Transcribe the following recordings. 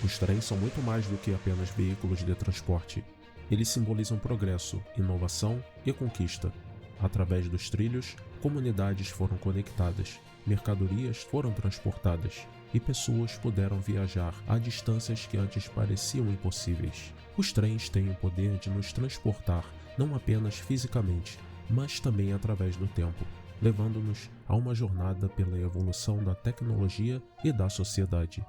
Os trens são muito mais do que apenas veículos de transporte. Eles simbolizam progresso, inovação e conquista. Através dos trilhos, comunidades foram conectadas, mercadorias foram transportadas e pessoas puderam viajar a distâncias que antes pareciam impossíveis. Os trens têm o poder de nos transportar não apenas fisicamente, mas também através do tempo, levando-nos a uma jornada pela evolução da tecnologia e da sociedade.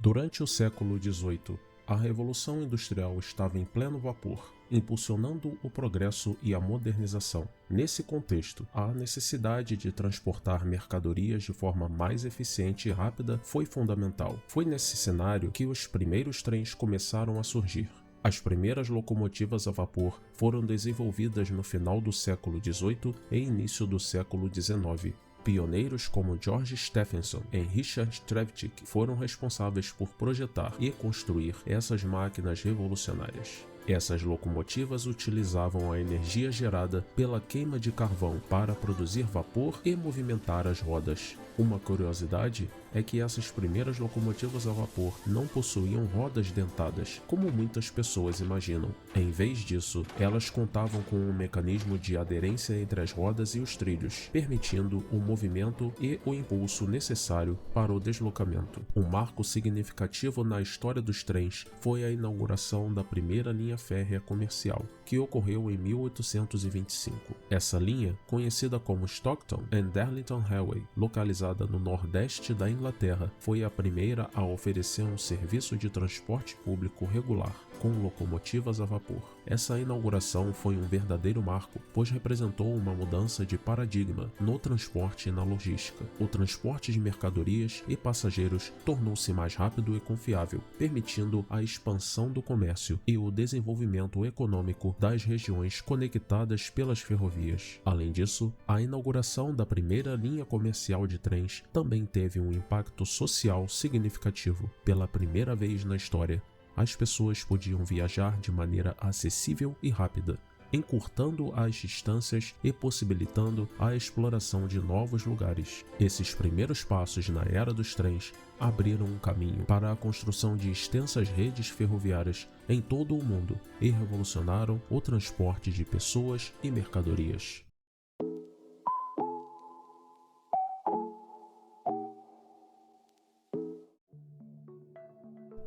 Durante o século XVIII, a Revolução Industrial estava em pleno vapor, impulsionando o progresso e a modernização. Nesse contexto, a necessidade de transportar mercadorias de forma mais eficiente e rápida foi fundamental. Foi nesse cenário que os primeiros trens começaram a surgir. As primeiras locomotivas a vapor foram desenvolvidas no final do século XVIII e início do século XIX. Pioneiros como George Stephenson e Richard Trevithick foram responsáveis por projetar e construir essas máquinas revolucionárias. Essas locomotivas utilizavam a energia gerada pela queima de carvão para produzir vapor e movimentar as rodas. Uma curiosidade é que essas primeiras locomotivas a vapor não possuíam rodas dentadas, como muitas pessoas imaginam. Em vez disso, elas contavam com um mecanismo de aderência entre as rodas e os trilhos, permitindo o movimento e o impulso necessário para o deslocamento. Um marco significativo na história dos trens foi a inauguração da primeira linha férrea comercial, que ocorreu em 1825. Essa linha, conhecida como Stockton and Darlington Railway, localizada no nordeste da Inglaterra, foi a primeira a oferecer um serviço de transporte público regular, com locomotivas a vapor. Essa inauguração foi um verdadeiro marco, pois representou uma mudança de paradigma no transporte e na logística. O transporte de mercadorias e passageiros tornou-se mais rápido e confiável, permitindo a expansão do comércio e o desenvolvimento econômico das regiões conectadas pelas ferrovias. Além disso, a inauguração da primeira linha comercial de trens também teve um impacto social significativo. Pela primeira vez na história, as pessoas podiam viajar de maneira acessível e rápida, encurtando as distâncias e possibilitando a exploração de novos lugares. Esses primeiros passos na era dos trens abriram um caminho para a construção de extensas redes ferroviárias em todo o mundo e revolucionaram o transporte de pessoas e mercadorias.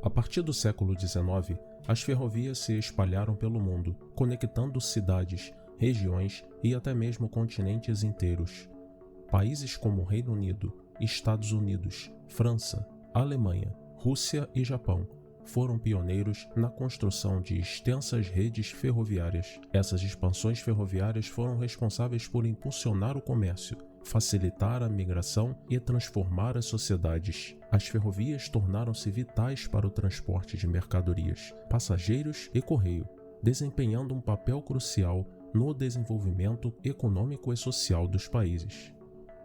A partir do século XIX, as ferrovias se espalharam pelo mundo, conectando cidades, regiões e até mesmo continentes inteiros. Países como Reino Unido, Estados Unidos, França, Alemanha, Rússia e Japão foram pioneiros na construção de extensas redes ferroviárias. Essas expansões ferroviárias foram responsáveis por impulsionar o comércio, facilitar a migração e transformar as sociedades. As ferrovias tornaram-se vitais para o transporte de mercadorias, passageiros e correio, desempenhando um papel crucial no desenvolvimento econômico e social dos países.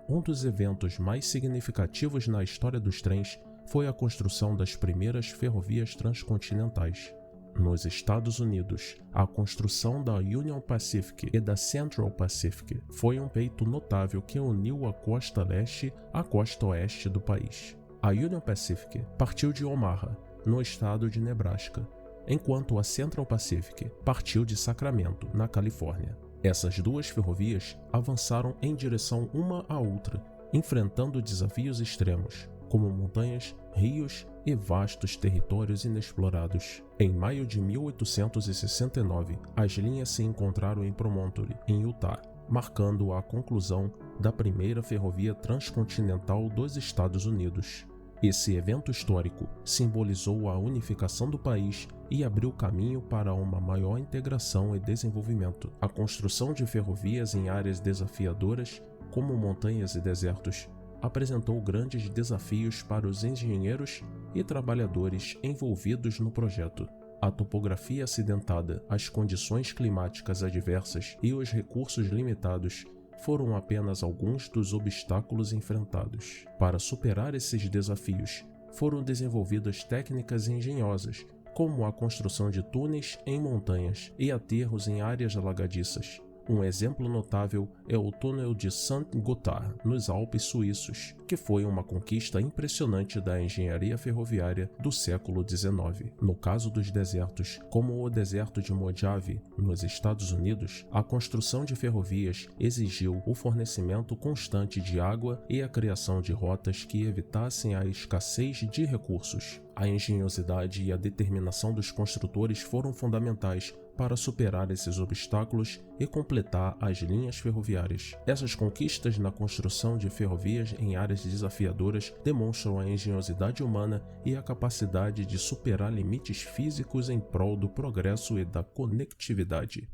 Um dos eventos mais significativos na história dos trens foi a construção das primeiras ferrovias transcontinentais. Nos Estados Unidos, a construção da Union Pacific e da Central Pacific foi um feito notável que uniu a costa leste à costa oeste do país. A Union Pacific partiu de Omaha, no estado de Nebraska, enquanto a Central Pacific partiu de Sacramento, na Califórnia. Essas duas ferrovias avançaram em direção uma à outra, enfrentando desafios extremos, como montanhas, rios e vastos territórios inexplorados. Em maio de 1869, as linhas se encontraram em Promontory, em Utah, marcando a conclusão da primeira ferrovia transcontinental dos Estados Unidos. Esse evento histórico simbolizou a unificação do país e abriu caminho para uma maior integração e desenvolvimento. A construção de ferrovias em áreas desafiadoras, como montanhas e desertos, apresentou grandes desafios para os engenheiros e trabalhadores envolvidos no projeto. A topografia acidentada, as condições climáticas adversas e os recursos limitados foram apenas alguns dos obstáculos enfrentados. Para superar esses desafios, foram desenvolvidas técnicas engenhosas, como a construção de túneis em montanhas e aterros em áreas alagadiças. Um exemplo notável é o túnel de Saint-Gothard, nos Alpes suíços, que foi uma conquista impressionante da engenharia ferroviária do século XIX. No caso dos desertos, como o deserto de Mojave, nos Estados Unidos, a construção de ferrovias exigiu o fornecimento constante de água e a criação de rotas que evitassem a escassez de recursos. A engenhosidade e a determinação dos construtores foram fundamentais para superar esses obstáculos e completar as linhas ferroviárias. Essas conquistas na construção de ferrovias em áreas desafiadoras demonstram a engenhosidade humana e a capacidade de superar limites físicos em prol do progresso e da conectividade.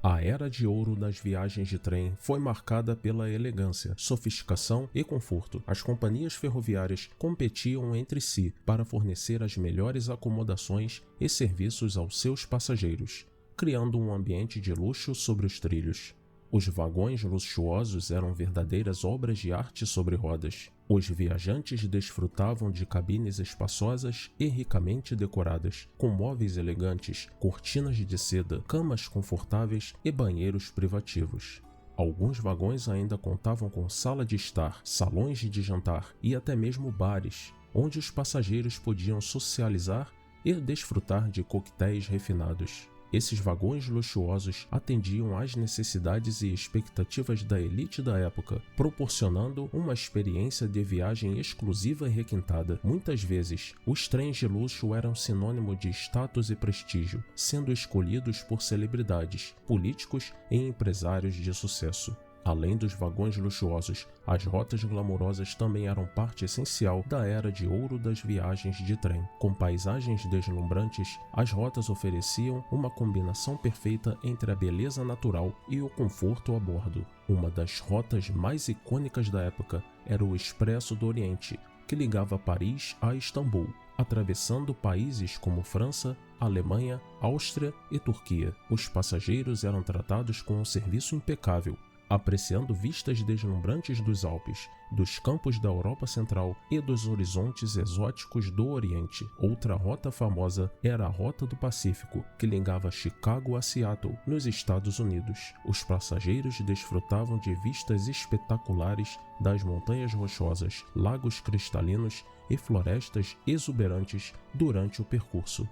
A era de ouro das viagens de trem foi marcada pela elegância, sofisticação e conforto. As companhias ferroviárias competiam entre si para fornecer as melhores acomodações e serviços aos seus passageiros, criando um ambiente de luxo sobre os trilhos. Os vagões luxuosos eram verdadeiras obras de arte sobre rodas. Os viajantes desfrutavam de cabines espaçosas e ricamente decoradas, com móveis elegantes, cortinas de seda, camas confortáveis e banheiros privativos. Alguns vagões ainda contavam com sala de estar, salões de jantar e até mesmo bares, onde os passageiros podiam socializar e desfrutar de coquetéis refinados. Esses vagões luxuosos atendiam às necessidades e expectativas da elite da época, proporcionando uma experiência de viagem exclusiva e requintada. Muitas vezes, os trens de luxo eram sinônimo de status e prestígio, sendo escolhidos por celebridades, políticos e empresários de sucesso. Além dos vagões luxuosos, as rotas glamourosas também eram parte essencial da era de ouro das viagens de trem. Com paisagens deslumbrantes, as rotas ofereciam uma combinação perfeita entre a beleza natural e o conforto a bordo. Uma das rotas mais icônicas da época era o Expresso do Oriente, que ligava Paris a Istambul, atravessando países como França, Alemanha, Áustria e Turquia. Os passageiros eram tratados com um serviço impecável, apreciando vistas deslumbrantes dos Alpes, dos campos da Europa Central e dos horizontes exóticos do Oriente. Outra rota famosa era a Rota do Pacífico, que ligava Chicago a Seattle, nos Estados Unidos. Os passageiros desfrutavam de vistas espetaculares das montanhas rochosas, lagos cristalinos e florestas exuberantes durante o percurso.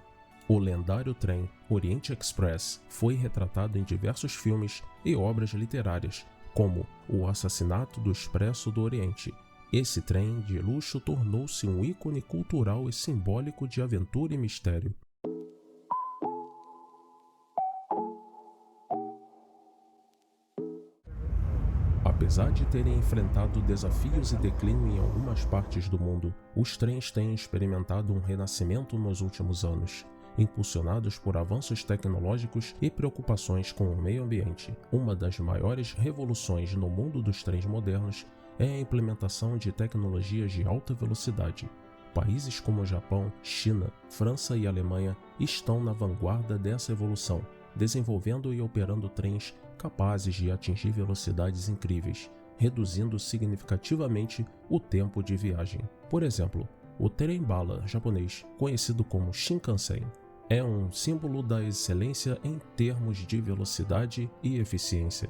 O lendário trem Orient Express foi retratado em diversos filmes e obras literárias, como O Assassinato do Expresso do Oriente. Esse trem de luxo tornou-se um ícone cultural e simbólico de aventura e mistério. Apesar de terem enfrentado desafios e declínio em algumas partes do mundo, os trens têm experimentado um renascimento nos últimos anos, impulsionados por avanços tecnológicos e preocupações com o meio ambiente. Uma das maiores revoluções no mundo dos trens modernos é a implementação de tecnologias de alta velocidade. Países como o Japão, China, França e Alemanha estão na vanguarda dessa evolução, desenvolvendo e operando trens capazes de atingir velocidades incríveis, reduzindo significativamente o tempo de viagem. Por exemplo, o trem-bala japonês, conhecido como Shinkansen, é um símbolo da excelência em termos de velocidade e eficiência.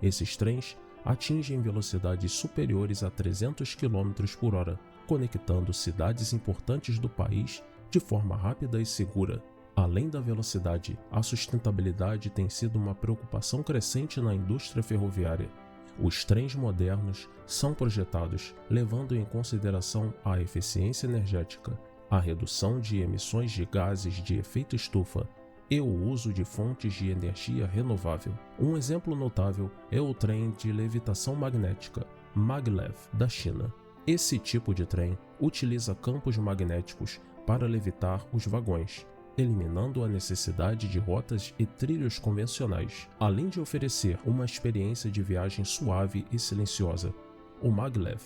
Esses trens atingem velocidades superiores a 300 km por hora, conectando cidades importantes do país de forma rápida e segura. Além da velocidade, a sustentabilidade tem sido uma preocupação crescente na indústria ferroviária. Os trens modernos são projetados levando em consideração a eficiência energética, a redução de emissões de gases de efeito estufa e o uso de fontes de energia renovável. Um exemplo notável é o trem de levitação magnética, Maglev, da China. Esse tipo de trem utiliza campos magnéticos para levitar os vagões, eliminando a necessidade de rotas e trilhos convencionais. Além de oferecer uma experiência de viagem suave e silenciosa, o Maglev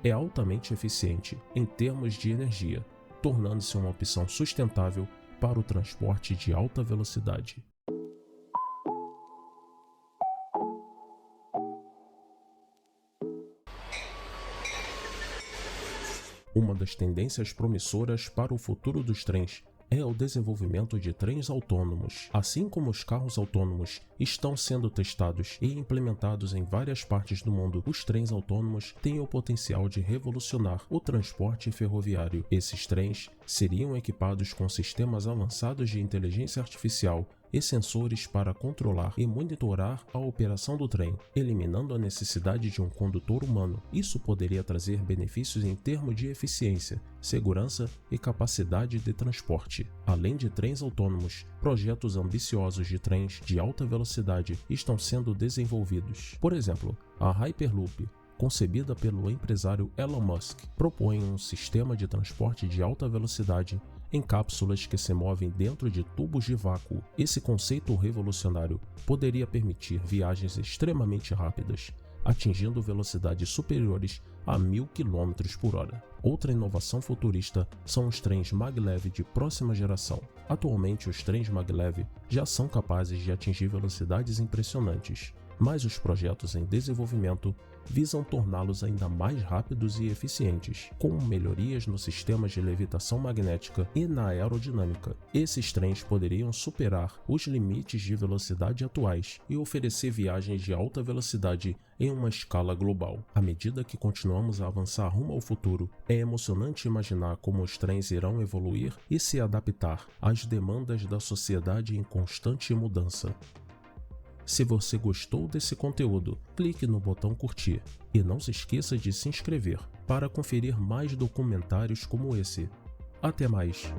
é altamente eficiente em termos de energia, tornando-se uma opção sustentável para o transporte de alta velocidade. Uma das tendências promissoras para o futuro dos trens é o desenvolvimento de trens autônomos. Assim como os carros autônomos estão sendo testados e implementados em várias partes do mundo, os trens autônomos têm o potencial de revolucionar o transporte ferroviário. Esses trens seriam equipados com sistemas avançados de inteligência artificial e sensores para controlar e monitorar a operação do trem, eliminando a necessidade de um condutor humano. Isso poderia trazer benefícios em termos de eficiência, segurança e capacidade de transporte. Além de trens autônomos, projetos ambiciosos de trens de alta velocidade estão sendo desenvolvidos. Por exemplo, a Hyperloop, concebida pelo empresário Elon Musk, propõe um sistema de transporte de alta velocidade em cápsulas que se movem dentro de tubos de vácuo. Esse conceito revolucionário poderia permitir viagens extremamente rápidas, atingindo velocidades superiores a 1000 km por hora. Outra inovação futurista são os trens maglev de próxima geração. Atualmente, os trens maglev já são capazes de atingir velocidades impressionantes, mas os projetos em desenvolvimento visam torná-los ainda mais rápidos e eficientes, com melhorias no sistema de levitação magnética e na aerodinâmica. Esses trens poderiam superar os limites de velocidade atuais e oferecer viagens de alta velocidade em uma escala global. À medida que continuamos a avançar rumo ao futuro, é emocionante imaginar como os trens irão evoluir e se adaptar às demandas da sociedade em constante mudança. Se você gostou desse conteúdo, clique no botão curtir e não se esqueça de se inscrever para conferir mais documentários como esse. Até mais!